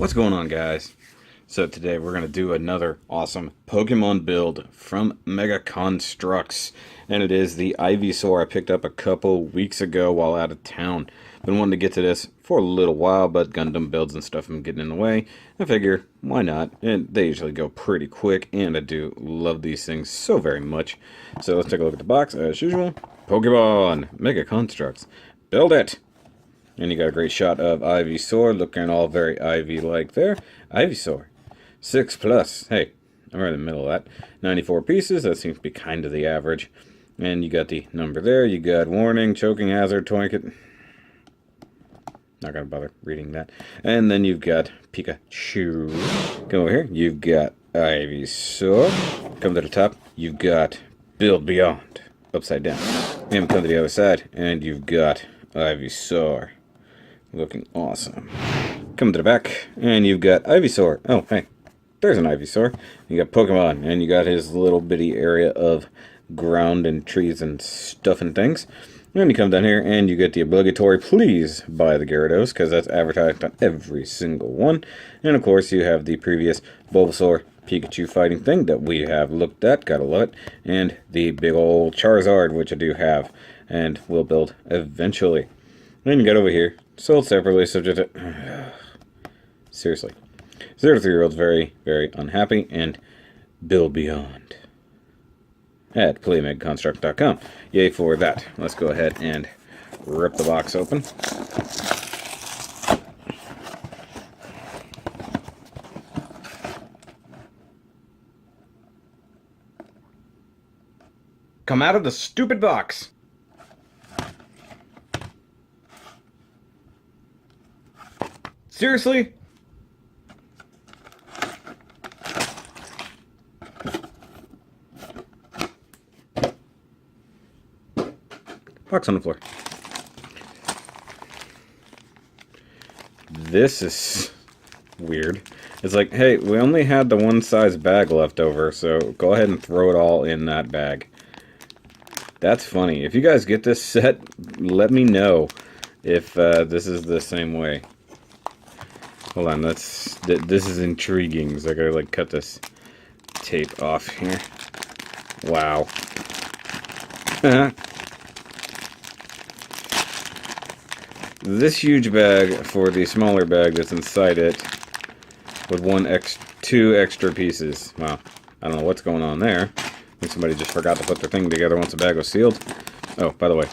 What's going on, guys? So today we're going to do another awesome Pokemon build from Mega Construx. And it is the Ivysaur I picked up a couple weeks ago while out of town. Been wanting to get to this for a little while, but Gundam builds and stuff have been getting in the way. I figure, why not? And they usually go pretty quick, and I do love these things so very much. So let's take a look at the box as usual. Pokemon Mega Construx. Build it! And you got a great shot of Ivysaur, looking all very Ivy-like there. Ivysaur. 6+. Hey, I'm right in the middle of that. 94 pieces, that seems to be kind of the average. And you got the number there. You got warning, choking hazard, tourniquet. Not going to bother reading that. And then you've got Pikachu. Come over here. You've got Ivysaur. Come to the top. You've got Build Beyond. Upside down. And come to the other side. And you've got Ivysaur. Looking awesome. Come to the back, and you've got Ivysaur. Oh, hey, there's an Ivysaur. You got Pokemon, and you got his little bitty area of ground and trees and stuff and things. And you come down here, and you get the obligatory please buy the Gyarados, because that's advertised on every single one. And of course, you have the previous Bulbasaur Pikachu fighting thing that we have looked at, gotta love it. And the big old Charizard, which I do have, and will build eventually. Then you got over here, sold separately, subject to... Seriously. 0 to 3-year-olds very, very unhappy, and Build Beyond at PlayMegaConstruct.com. Yay for that. Let's go ahead and rip the box open. Come out of the stupid box! Seriously? Box on the floor. This is weird. It's like, hey, we only had the one size bag left over, so go ahead and throw it all in that bag. That's funny. If you guys get this set, let me know if this is the same way. Hold on, this is intriguing, so I gotta like cut this tape off here. Wow. This huge bag for the smaller bag that's inside it with two extra pieces. Wow. I don't know what's going on there. I think somebody just forgot to put their thing together once the bag was sealed. Oh, by the way,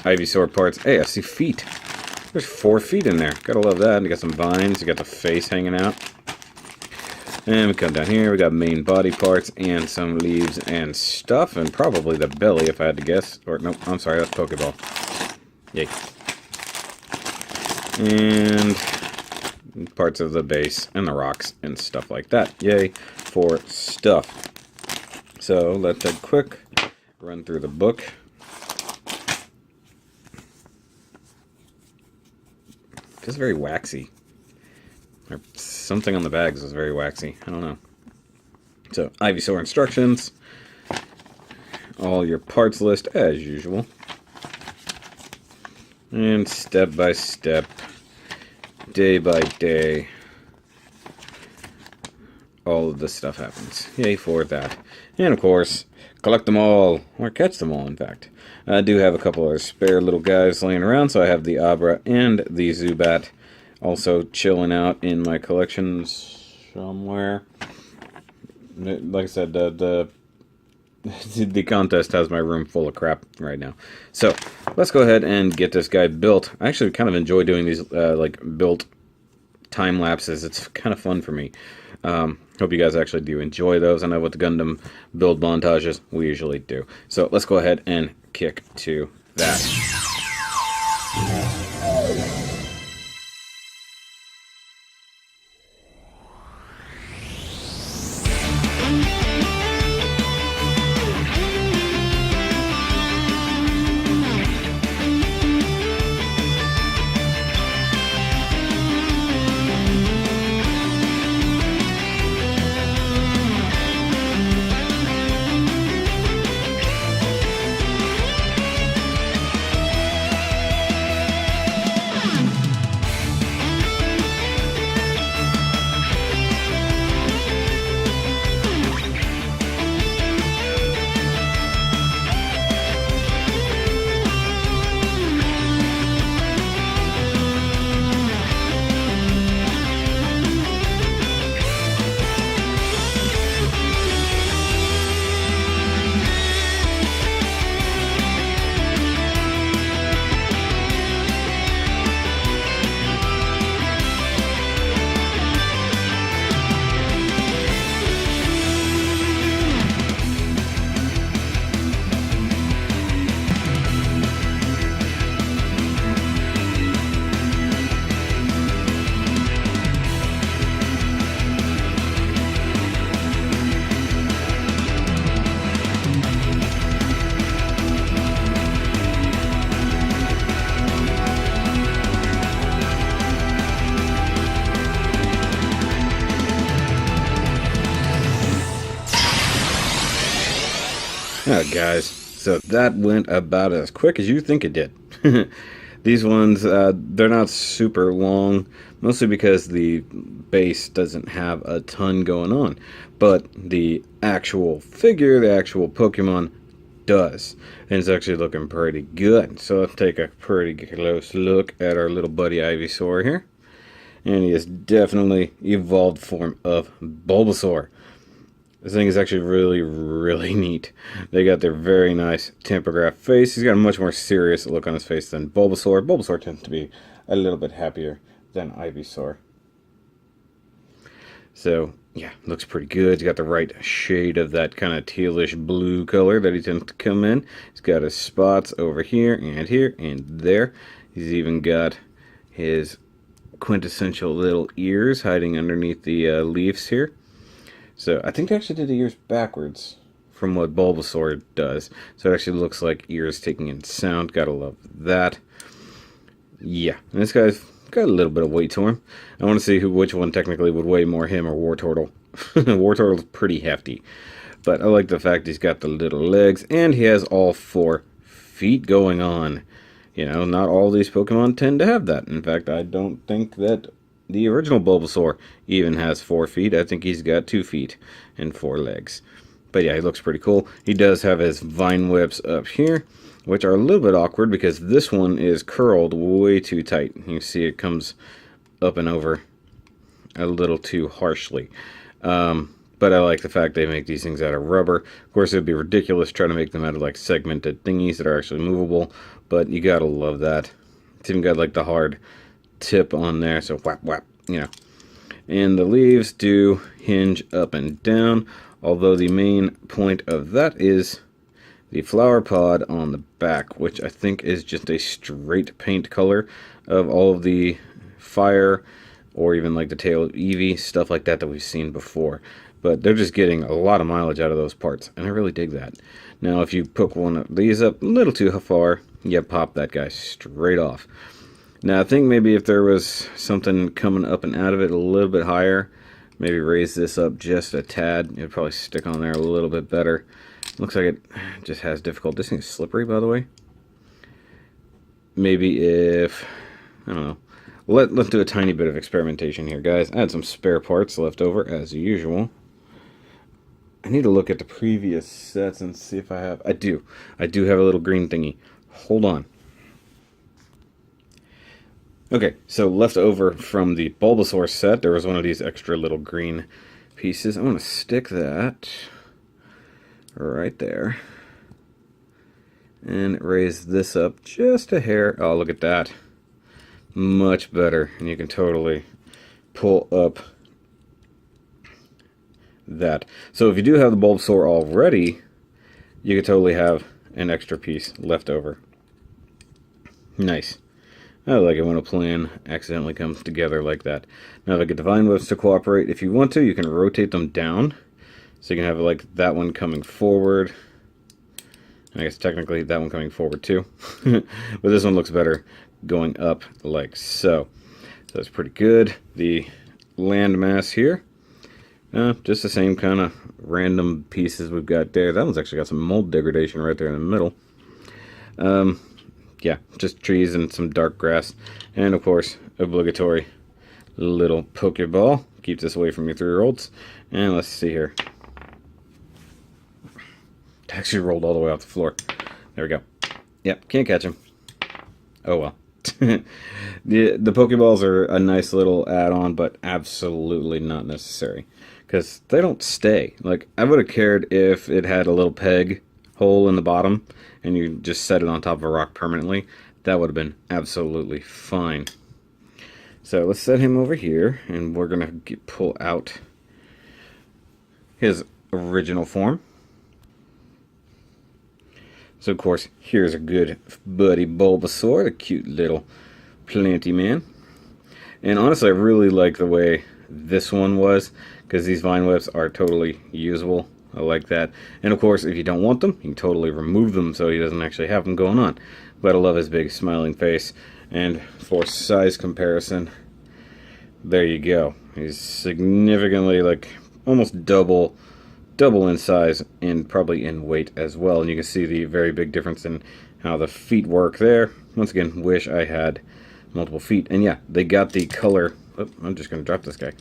Ivysaur parts. Hey, I see feet. There's 4 feet in there. Gotta love that. You got some vines. You got the face hanging out. And we come down here. We got main body parts and some leaves and stuff. And probably the belly, if I had to guess. Or, no, I'm sorry. That's Pokeball. Yay. And parts of the base and the rocks and stuff like that. Yay for stuff. So, let's take a quick run through the book. It's very waxy. Or something on the bags is very waxy. I don't know. So, Ivysaur instructions. All your parts list as usual. And step by step. Day by day. All of this stuff happens. Yay for that. And of course, collect them all. Or catch them all, in fact. I do have a couple of spare little guys laying around, so I have the Abra and the Zubat also chilling out in my collections somewhere. Like I said, the contest has my room full of crap right now. So, let's go ahead and get this guy built. I actually kind of enjoy doing these, like, built time lapses. It's kind of fun for me. Hope you guys actually do enjoy those. I know with the Gundam build montages, we usually do. So let's go ahead and kick to that. Alright guys, so that went about as quick as you think it did. These ones, they're not super long, mostly because the base doesn't have a ton going on. But the actual figure, the actual Pokemon, does. And it's actually looking pretty good. So let's take a pretty close look at our little buddy Ivysaur here. And he is definitely evolved form of Bulbasaur. This thing is actually really, really neat. They got their very nice temperograph face. He's got a much more serious look on his face than Bulbasaur. Bulbasaur tends to be a little bit happier than Ivysaur. So, yeah, looks pretty good. He's got the right shade of that kind of tealish blue color that he tends to come in. He's got his spots over here and there. He's even got his quintessential little ears hiding underneath the leaves here. So I think they actually did the ears backwards from what Bulbasaur does. So it actually looks like ears taking in sound. Gotta love that. Yeah, and this guy's got a little bit of weight to him. I want to see which one technically would weigh more, him or Wartortle. Wartortle's pretty hefty. But I like the fact he's got the little legs, and he has all 4 feet going on. You know, not all these Pokemon tend to have that. In fact, I don't think that the original Bulbasaur even has 4 feet. I think he's got 2 feet and 4 legs. But yeah, he looks pretty cool. He does have his vine whips up here, which are a little bit awkward because this one is curled way too tight. You see it comes up and over a little too harshly. But I like the fact they make these things out of rubber. Of course, it would be ridiculous trying to make them out of like segmented thingies that are actually movable, but you gotta love that. It's even got like the hard tip on there, so whap whap, you know. And the leaves do hinge up and down, although the main point of that is the flower pod on the back, which I think is just a straight paint color of all of the fire, or even like the tail of Eevee, stuff like that we've seen before. But they're just getting a lot of mileage out of those parts, and I really dig that. Now, if you poke one of these up a little too far, you pop that guy straight off. Now, I think maybe if there was something coming up and out of it a little bit higher, maybe raise this up just a tad, it'd probably stick on there a little bit better. Looks like it just has difficulty. This thing's slippery, by the way. Maybe if, I don't know. Let's do a tiny bit of experimentation here, guys. I had some spare parts left over, as usual. I need to look at the previous sets and see if I have... I do have a little green thingy. Hold on. Okay, so left over from the Bulbasaur set, there was one of these extra little green pieces. I want to stick that right there. And raise this up just a hair. Oh, look at that. Much better. And you can totally pull up that. So if you do have the Bulbasaur already, you could totally have an extra piece left over. Nice. I like it when a plan accidentally comes together like that. Now, if I get the vine whips to cooperate, if you want to, you can rotate them down. So you can have like that one coming forward. And I guess technically that one coming forward too. But this one looks better going up like so. So that's pretty good. The landmass here. Just the same kind of random pieces we've got there. That one's actually got some mold degradation right there in the middle. Yeah, just trees and some dark grass. And, of course, obligatory little Pokeball. Keep this away from your 3-year-olds. And let's see here. It actually rolled all the way off the floor. There we go. Yep, can't catch him. Oh, well. The Pokeballs are a nice little add-on, but absolutely not necessary. Because they don't stay. Like, I would have cared if it had a little peg hole in the bottom and you just set it on top of a rock permanently. That would have been absolutely fine. So let's set him over here, and we're gonna pull out his original form. So of course, here's a good buddy Bulbasaur, the cute little planty man. And honestly, I really like the way this one was, because these vine whips are totally usable. I like that. And of course, if you don't want them, you can totally remove them so he doesn't actually have them going on. But I love his big smiling face. And for size comparison, there you go. He's significantly, like, almost double double in size and probably in weight as well. And you can see the very big difference in how the feet work there. Once again, wish I had multiple feet. And yeah, they got the color. Oh, I'm just going to drop this guy.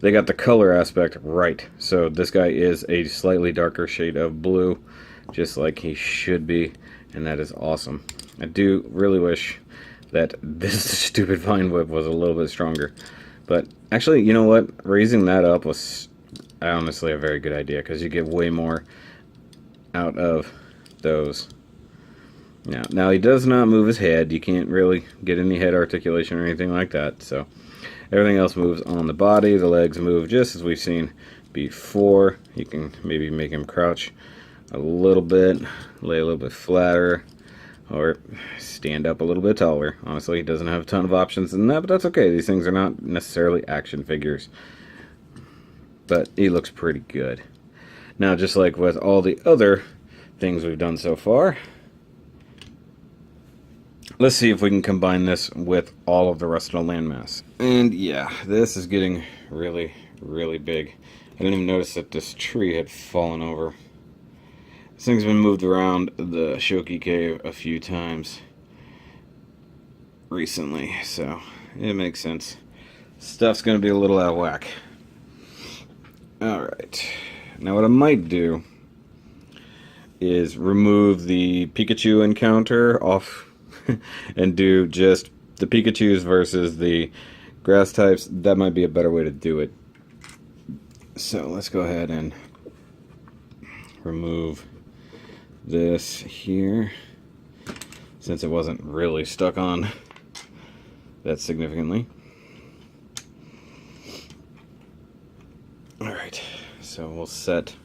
They got the color aspect right. So this guy is a slightly darker shade of blue, just like he should be. And that is awesome. I do really wish that this stupid vine whip was a little bit stronger. But actually, you know what? Raising that up was honestly a very good idea, because you get way more out of those. Now he does not move his head. You can't really get any head articulation or anything like that. So everything else moves on the body. The legs move just as we've seen before. You can maybe make him crouch a little bit, lay a little bit flatter, or stand up a little bit taller. Honestly, he doesn't have a ton of options in that, but that's okay. These things are not necessarily action figures. But he looks pretty good. Now, just like with all the other things we've done so far, let's see if we can combine this with all of the rest of the landmass. And yeah, this is getting really, really big. I didn't even notice that this tree had fallen over. This thing's been moved around the Shoky cave a few times recently, so it makes sense. Stuff's going to be a little out of whack. Alright, now what I might do is remove the Pikachu encounter off and do just the Pikachus versus the grass types. That might be a better way to do it. So let's go ahead and remove this here, since it wasn't really stuck on that significantly. Alright, so we'll set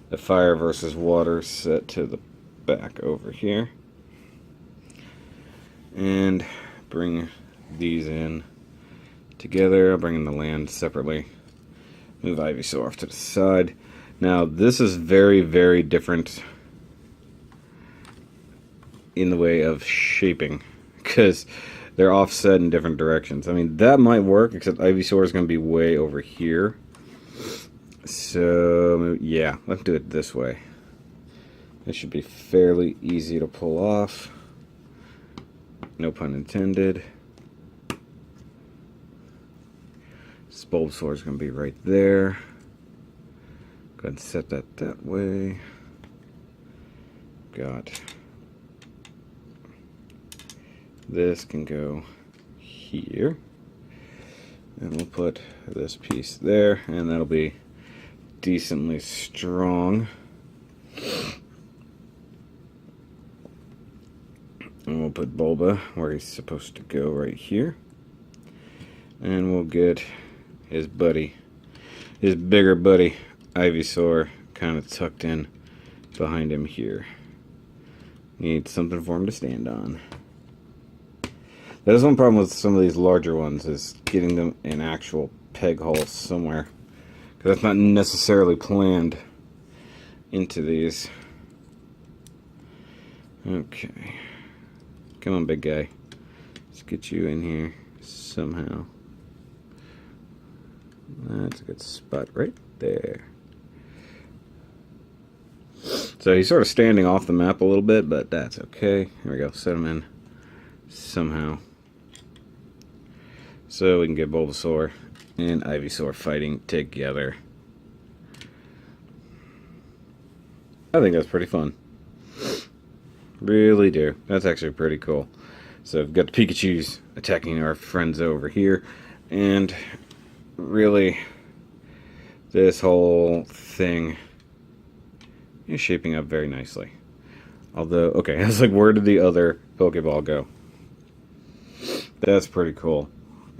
the fire versus water set to the back over here, and bring these in together. I'll bring in the land separately. Move Ivysaur off to the side. Now this is very, very different in the way of shaping, because they're offset in different directions. I mean, that might work, except Ivysaur is going to be way over here. So yeah, let's do it this way. It should be fairly easy to pull off. No pun intended. This Bulbasaur is going to be right there. Go ahead and set that way. Got this can go here, and we'll put this piece there, and that'll be decently strong. And we'll put Bulba where he's supposed to go, right here, and we'll get his buddy, his bigger buddy Ivysaur, kind of tucked in behind him here. Need something for him to stand on. That is one problem with some of these larger ones, is getting them in actual peg holes somewhere, because that's not necessarily planned into these. Okay, come on, big guy, let's get you in here somehow. That's a good spot right there. So he's sort of standing off the map a little bit, but that's okay. Here we go, set him in somehow. So we can get Bulbasaur and Ivysaur fighting together. I think that's pretty fun. Really do. That's actually pretty cool. So we've got the Pikachus attacking our friends over here. And really, this whole thing is shaping up very nicely. Although, okay, I was like, where did the other Pokeball go? That's pretty cool.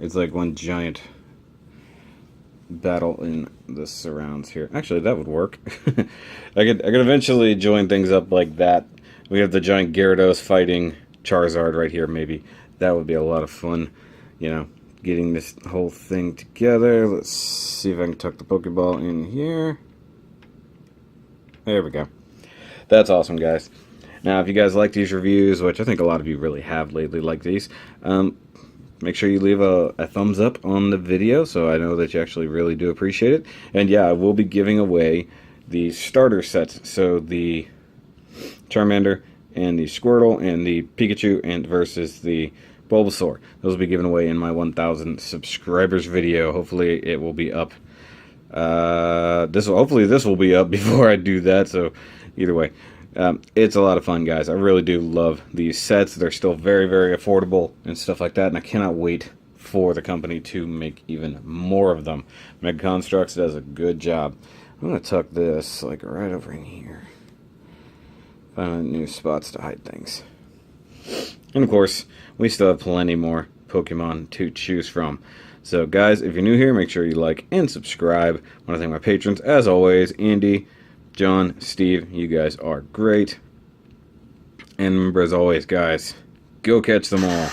It's like one giant battle in the surrounds here. Actually, that would work. I could eventually join things up like that. We have the giant Gyarados fighting Charizard right here, maybe. That would be a lot of fun, you know, getting this whole thing together. Let's see if I can tuck the Pokeball in here. There we go. That's awesome, guys. Now, if you guys like these reviews, which I think a lot of you really have lately, like these, make sure you leave a thumbs up on the video so I know that you actually really do appreciate it. And yeah, I will be giving away the starter sets. So the Charmander and the Squirtle and the Pikachu and versus the Bulbasaur. Those will be given away in my 1,000 subscribers video. Hopefully it will be up. Hopefully this will be up before I do that. So either way, it's a lot of fun, guys. I really do love these sets. They're still very, very affordable and stuff like that. And I cannot wait for the company to make even more of them. Mega Construx does a good job. I'm going to tuck this like right over in here. Find new spots to hide things. And of course, we still have plenty more Pokemon to choose from. So guys, if you're new here, make sure you like and subscribe. I want to thank my patrons, as always, Andy, John, Steve. You guys are great. And remember, as always, guys, go catch them all.